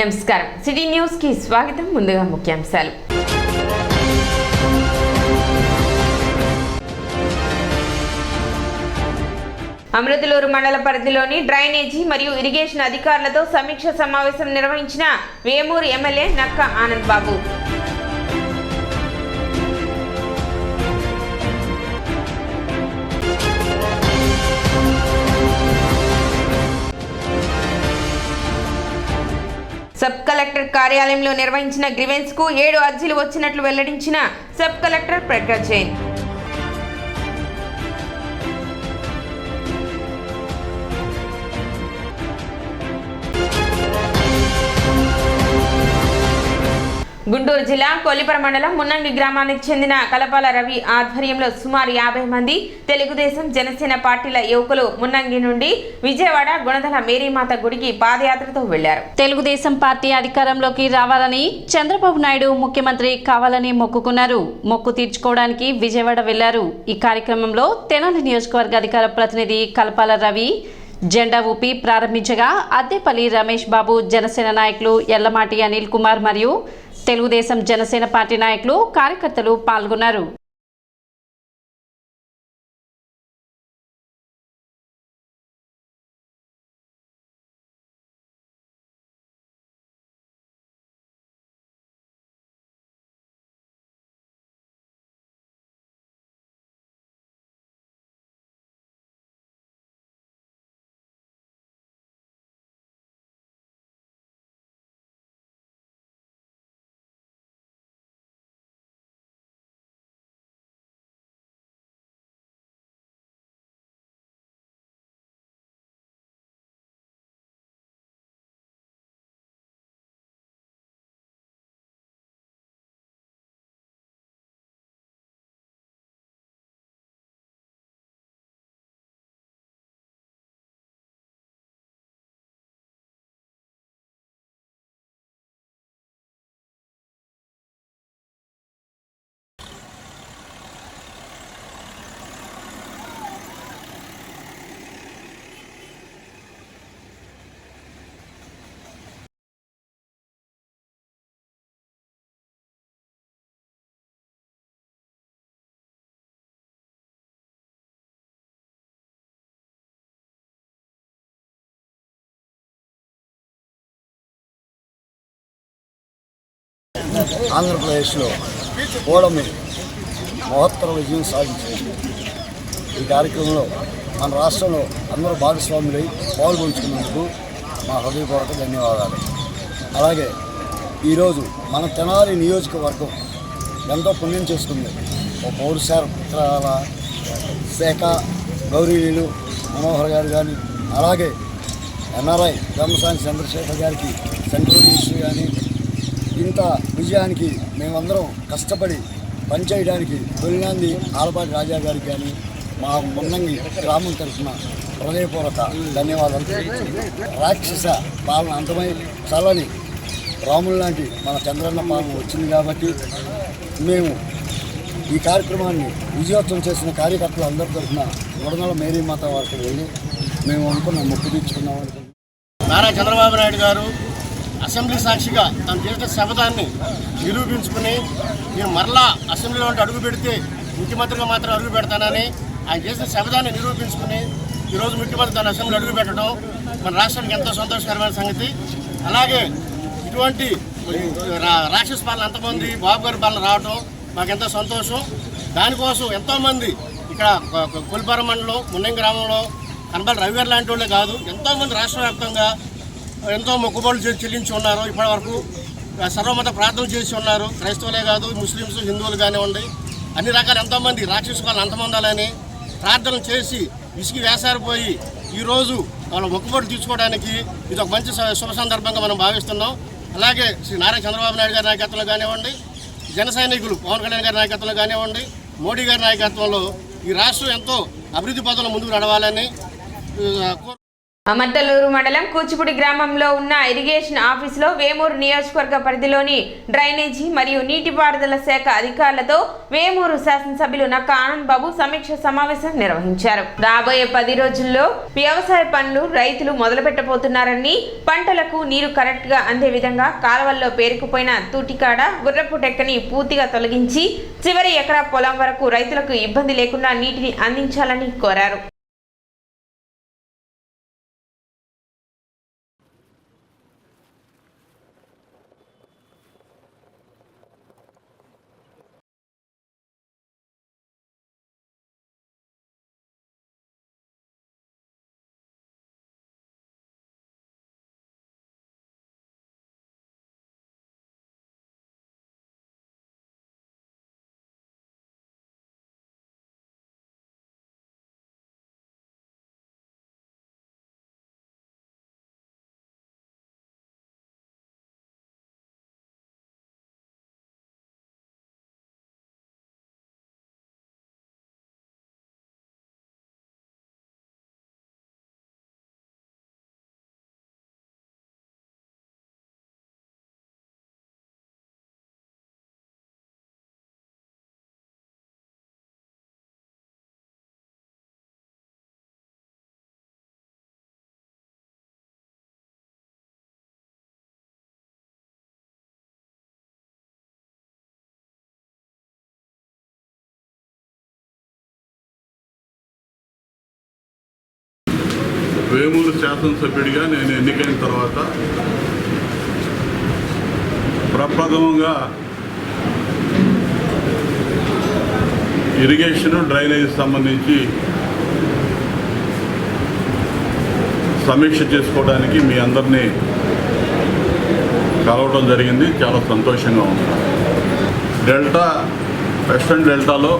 నమస్కారం city news కి స్వాగతం. ముందుగా ముఖ్యాంశాలు. అమృతలూరు మండల పరిధిలోని డ్రైనేజీ మరియు ఇరిగేషన్ అధికారులతో సమీక్ష సమావేశం నిర్వహించిన వేమూరు ఎమ్మెల్యే నక్క ఆనంద్ బాబు. సబ్ కలెక్టర్ కార్యాలయంలో నిర్వహించిన గ్రీవెన్స్ కు 7 అర్జీలు వచ్చినట్లు వెల్లడించిన సబ్ కలెక్టర్ ప్రజ్ఞా జైన్. గుంటూరు జిల్లా కొల్లిపర మండలం మున్నంగి గ్రామానికి చెందిన కలపాల రవి ఆధ్వర్యంలో సుమారు 50 మంది తెలుగుదేశం జనసేన పార్టీల యువకులు మున్నంగి నుండి విజయవాడ గుణదల మేరీమాత గుడికి పాదయాత్రతో వెళ్లారు. తెలుగుదేశం పార్టీ అధికారంలోకి రావాలని చంద్రబాబు నాయుడు ముఖ్యమంత్రి కావాలని మొక్కుకున్నారు. మొక్కు తీర్చుకోవడానికి విజయవాడ వెళ్లారు. ఈ కార్యక్రమంలో తెనాలి నియోజకవర్గ అధికార ప్రతినిధి కలపాల రవి జెండా ఊపి ప్రారంభించగా అద్దెపల్లి రమేష్ బాబు, జనసేన నాయకులు ఎల్లమాటి అనిల్ కుమార్ మరియు తెలుగుదేశం జనసేన పార్టీ నాయకులు కార్యకర్తలు పాల్గొన్నారు. ఆంధ్రప్రదేశ్లో ఓడమి మహత్తర విజయం సాధించింది. ఈ కార్యక్రమంలో మన రాష్ట్రంలో అందరూ భాగస్వాములై పాల్గొంచుకున్నందుకు మా హృదయపూర్వక ధన్యవాదాలు. అలాగే ఈరోజు మన తెనాలి నియోజకవర్గం ఎంతో పుణ్యం చేసుకుంది. ఒక పౌరశాల శాఖ గౌరీలు మనోహర్ గారు కానీ, అలాగే ఎన్ఆర్ఐ బ్రహ్మసాని చంద్రశేఖర్ గారికి, సెంట్రల్ మినిస్టర్ కానీ, ఇంత విజయానికి మేమందరం కష్టపడి పనిచేయడానికి తొలినాంది ఆలపాటి రాజా గారికి కానీ, మా మున్నంగి గ్రామం తరఫున హృదయపూర్వక ధన్యవాదాలు. రాక్షస పాలన అంతమై చల్లని రాములు లాంటి మన చంద్రన్న పాలన వచ్చింది కాబట్టి మేము ఈ కార్యక్రమాన్ని విజయోత్సవం చేసిన కార్యకర్తలు అందరి తరఫున గుణదల మేరీమాత వారికి వెళ్ళి మేము అనుకున్న మొక్కు తీర్చుకున్నాం అనుకున్నాం. నారా చంద్రబాబు నాయుడు గారు అసెంబ్లీ సాక్షిగా తను చేసిన శపథాన్ని నిరూపించుకుని నేను మరలా అసెంబ్లీలో అడుగు పెడితే ముఖ్యమంత్రిగా మాత్రం అడుగు పెడతానని ఆయన చేసిన శపథాన్ని నిరూపించుకుని ఈరోజు ముఖ్యమంత్రి తన అసెంబ్లీ అడుగు పెట్టడం మన రాష్ట్రానికి ఎంతో సంతోషకరమైన సంగతి. అలాగే ఇటువంటి రాక్షస పాలన ఎంతమంది బాబు గారి పాలన రావడం మాకెంతో సంతోషం. దానికోసం ఎంతోమంది ఇక్కడ కొల్లిపర మండలం మున్నంగి గ్రామంలో కనబడి రవి గారు లాంటి వాళ్ళే కాదు, ఎంతోమంది రాష్ట్ర వ్యాప్తంగా ఎంతో మొక్కుబడులు చెల్లించి ఉన్నారు. ఇప్పటి వరకు సర్వమత ప్రార్థనలు చేసి ఉన్నారు. క్రైస్తవులే కాదు, ముస్లిమ్స్, హిందువులు కానివ్వండి, అన్ని రకాల ఎంతోమంది రాక్షస పాలన అంతమందాలని ప్రార్థనలు చేసి విసిగి వేసారిపోయి ఈరోజు వాళ్ళ మొక్కుబడులు తీర్చుకోవడానికి ఇది ఒక మంచి శుభ సందర్భంగా మనం భావిస్తున్నాం. అలాగే శ్రీ నారా చంద్రబాబు నాయుడు గారి నాయకత్వంలో కానివ్వండి, జన సైనికులు పవన్ కళ్యాణ్ గారి నాయకత్వంలో కానివ్వండి, మోడీ గారి నాయకత్వంలో ఈ రాష్ట్రం ఎంతో అభివృద్ధి పథంలో ముందుకు నడవాలని అమర్తలూరు మండలం కూచిపూడి గ్రామంలో ఉన్న ఇరిగేషన్ ఆఫీసులో వేమూరు నియోజకవర్గ పరిధిలోని డ్రైనేజీ మరియు నీటిపారుదల శాఖ అధికారులతో వేమూరు శాసనసభ్యులు నక్క ఆనంద్ బాబు సమీక్ష సమావేశం నిర్వహించారు. రాబోయే 10 రోజుల్లో వ్యవసాయ పనులు రైతులు మొదలుపెట్టబోతున్నారని, పంటలకు నీరు కరెక్ట్ గా అందే విధంగా కాలువల్లో పేరుకుపోయిన తూటికాడ గుర్రపు టెక్కని పూర్తిగా తొలగించి చివరి ఎకరా పొలం వరకు రైతులకు ఇబ్బంది లేకుండా నీటిని అందించాలని కోరారు. వేమూరు శాసనసభ్యుడిగా నేను ఎన్నికైన తర్వాత ప్రప్రథమంగా ఇరిగేషన్ డ్రైనేజ్ సంబంధించి సమీక్ష చేసుకోవడానికి మీ అందరినీ కలవడం జరిగింది. చాలా సంతోషంగా ఉంది. వెస్టర్న్ డెల్టాలో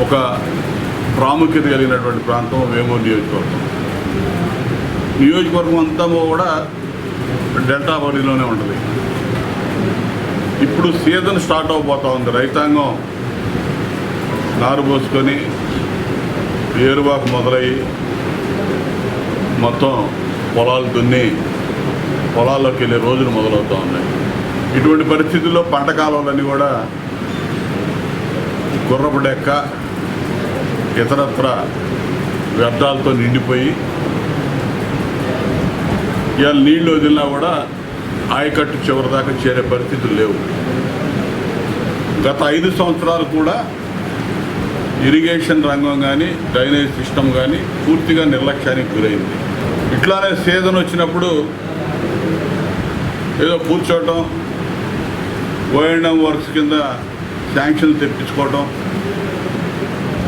ఒక ప్రాముఖ్యత కలిగినటువంటి ప్రాంతం వేమూరు నియోజకవర్గం అంతా కూడా డెల్టా పరిధిలోనే ఉంటుంది. ఇప్పుడు సీజన్ స్టార్ట్ అవబోతూ ఉంది. రైతాంగం నారు పోసుకొని ఏరువాకు మొదలయ్యి మొత్తం పొలాలు దున్ని పొలాల్లోకి వెళ్ళే రోజులు మొదలవుతూ ఉన్నాయి. ఇటువంటి పరిస్థితుల్లో పంట కాలువలన్నీ కూడా గుర్రపు డెక్క ఇతరత్ర వ్యర్థాలతో నిండిపోయి ఇవాళ నీళ్ళు వదిలినా కూడా ఆయకట్టు చివరి దాకా చేరే పరిస్థితులు లేవు. గత 5 సంవత్సరాలు కూడా ఇరిగేషన్ రంగం కానీ డ్రైనేజ్ సిస్టమ్ కానీ పూర్తిగా నిర్లక్ష్యానికి గురైంది. ఇట్లానే సీజన్ వచ్చినప్పుడు ఏదో కూర్చోవటం, ఓఎండ్ఎం వర్క్స్ కింద శాంక్షన్ తెప్పించుకోవటం,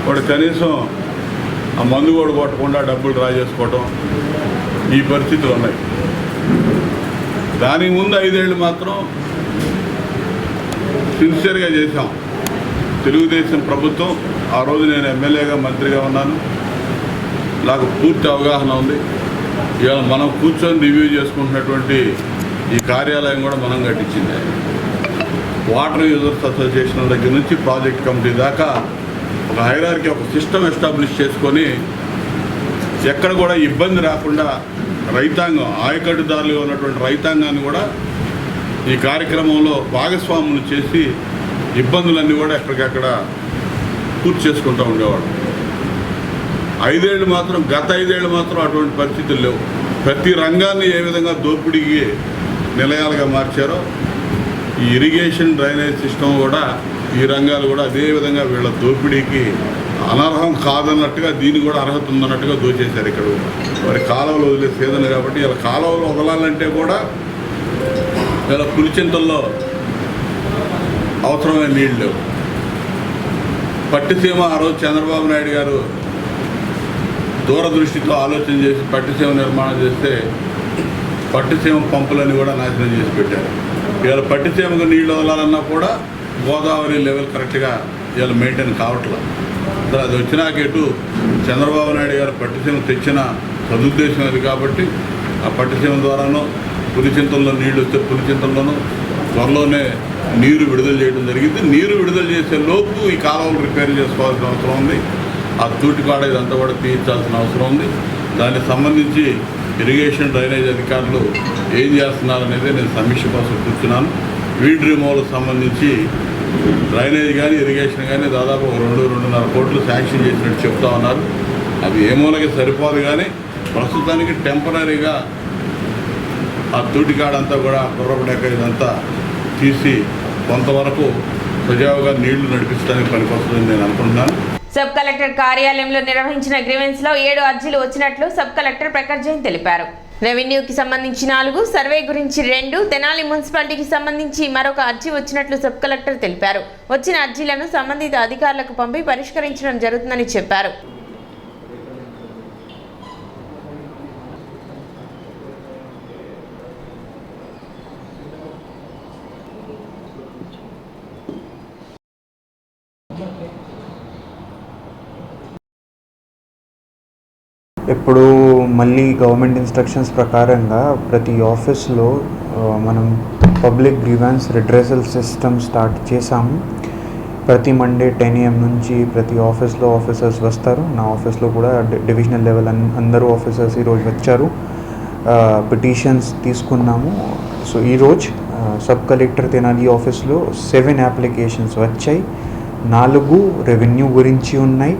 వాడు కనీసం ఆ మందు కూడా కొట్టకుండా డబ్బులు డ్రా చేసుకోవటం, ఈ పరిస్థితులు ఉన్నాయి. దానికి ముందు 5 ఏళ్ళు మాత్రం సిన్సియర్గా చేశాం. తెలుగుదేశం ప్రభుత్వం, ఆ రోజు నేను ఎమ్మెల్యేగా మంత్రిగా ఉన్నాను, నాకు పూర్తి అవగాహన ఉంది. ఇవాళ మనం కూర్చొని రివ్యూ చేసుకుంటున్నటువంటి ఈ కార్యాలయం కూడా మనం కట్టించింది. వాటర్ యూజర్స్ అసోసియేషన్ దగ్గర నుంచి ప్రాజెక్ట్ కమిటీ దాకా ఒక హైరార్కీ, ఒక సిస్టమ్ ఎస్టాబ్లిష్ చేసుకొని ఎక్కడ కూడా ఇబ్బంది రాకుండా రైతాంగం, ఆయకట్టుదారులుగా ఉన్నటువంటి రైతాంగాన్ని కూడా ఈ కార్యక్రమంలో భాగస్వాములు చేసి ఇబ్బందులన్నీ కూడా ఎక్కడికక్కడ పూర్తి చేసుకుంటూ ఉండేవాడు. 5 ఏళ్ళు మాత్రం, గత 5 ఏళ్ళు మాత్రం అటువంటి పరిస్థితులు లేవు. ప్రతి రంగాన్ని ఏ విధంగా దోపిడీకి నిలయాలుగా మార్చారో ఈ ఇరిగేషన్ డ్రైనేజ్ సిస్టమ్ కూడా, ఈ రంగాలు కూడా అదే విధంగా వీళ్ళ దోపిడీకి అనర్హం కాదన్నట్టుగా దీన్ని కూడా అర్హత ఉందన్నట్టుగా దోచేశారు. ఇక్కడ మరి కాలువలు వదిలే సీజన్ కాబట్టి ఇలా కాలువలు వదలాలంటే కూడా ఇలా పులిచింతల్లో అవసరమైన నీళ్ళు లేవు. పట్టిసీమ ఆ రోజు చంద్రబాబు నాయుడు గారు దూరదృష్టితో ఆలోచన చేసి పట్టిసీమ నిర్మాణం చేస్తే పట్టిసీమ పంపులని కూడా నాశనం చేసి పెట్టారు. ఇవాళ పట్టిసీమకు నీళ్ళు వదలాలన్నా కూడా గోదావరి లెవెల్ కరెక్ట్గా ఇవాళ మెయింటైన్ కావట్లేదు. అది వచ్చినాక ఎటు చంద్రబాబు నాయుడు గారు పట్టిసీమ తెచ్చిన సదుద్దేశం అది కాబట్టి ఆ పట్టిసీమ ద్వారానో పులిచింతల్లో నీళ్ళు వస్తే పులిచింతల్లోనూ త్వరలోనే నీరు విడుదల చేయడం జరిగింది. నీరు విడుదల చేసే లోపు ఈ కాలువలు రిపేర్ చేసుకోవాల్సిన అవసరం ఉంది. ఆ తూటికాడ ఇదంతా కూడా తీయించాల్సిన అవసరం ఉంది. దానికి సంబంధించి ఇరిగేషన్ డ్రైనేజ్ అధికారులు ఏం చేస్తున్నారనేది నేను సమీక్ష కోసం కూర్చున్నాను. వీడ్ రిమూవల్కి సంబంధించి డ్రైనేజ్ కానీ ఇరిగేషన్ కానీ దాదాపు 2-2.5 కోట్లు శాంక్షన్ చేసినట్టు చెప్తా ఉన్నారు. అవి ఏ మూలకి సరిపోదు, కానీ ప్రస్తుతానికి టెంపరీగా ఆ తూటికాడంతా కూడా కుర్రపడెక్క ఇదంతా తీసి కొంతవరకు సజావుగా నీళ్లు నడిపించడానికి పనికొస్తుందని నేను అనుకుంటున్నాను. సబ్ కలెక్టర్ కార్యాలయంలో నిర్వహించిన గ్రీవెన్స్ లో 7 అర్జీలు వచ్చినట్లు సబ్ కలెక్టర్ ప్రకాష్ జైన్ తెలిపారు. రెవెన్యూకి సంబంధించి 4, సర్వే గురించి 2, తెనాలి మున్సిపాలిటీకి సంబంధించి మరొక అర్జీ వచ్చినట్లు సబ్ కలెక్టర్ తెలిపారు. వచ్చిన అర్జీలను సంబంధిత అధికారులకు పంపి పరిష్కరించడం జరుగుతుందని చెప్పారు. ఇప్పుడు మళ్ళీ గవర్నమెంట్ ఇన్స్ట్రక్షన్స్ ప్రకారంగా ప్రతి ఆఫీస్లో మనం public grievance redressal system start చేసాము. ప్రతి మండే 10 AM నుంచి ప్రతి ఆఫీస్లో ఆఫీసర్స్ వస్తారు. నా ఆఫీస్లో కూడా డివిజనల్ లెవెల్ అందరూ ఆఫీసర్స్ ఈరోజు వచ్చారు. పిటిషన్స్ తీసుకున్నాము. సో ఈరోజు సబ్ కలెక్టర్ తెనాలి ఆఫీస్లో 7 అప్లికేషన్స్ వచ్చాయి. 4 రెవెన్యూ గురించి ఉన్నాయి.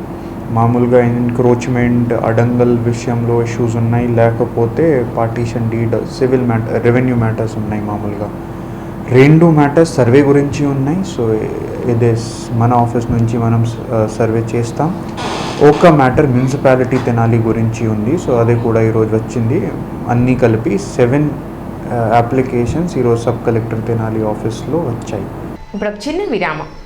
మామూలుగా ఎన్క్రోచ్మెంట్ అడంగల్ విషయంలో ఇష్యూస్ ఉన్నాయి, లేకపోతే partition deed civil revenue matters ఉన్నాయి. మామూలుగా 2 మ్యాటర్స్ సర్వే గురించి ఉన్నాయి. సో ఇదే మన ఆఫీస్ నుంచి మనం సర్వే చేస్తాం. ఒక మ్యాటర్ మున్సిపాలిటీ తెనాలి గురించి ఉంది. సో అది కూడా ఈరోజు వచ్చింది. అన్నీ కలిపి 7 అప్లికేషన్స్ ఈరోజు సబ్ కలెక్టర్ తెనాలి ఆఫీస్లో వచ్చాయి. ఇప్పుడు చిన్న విరామం.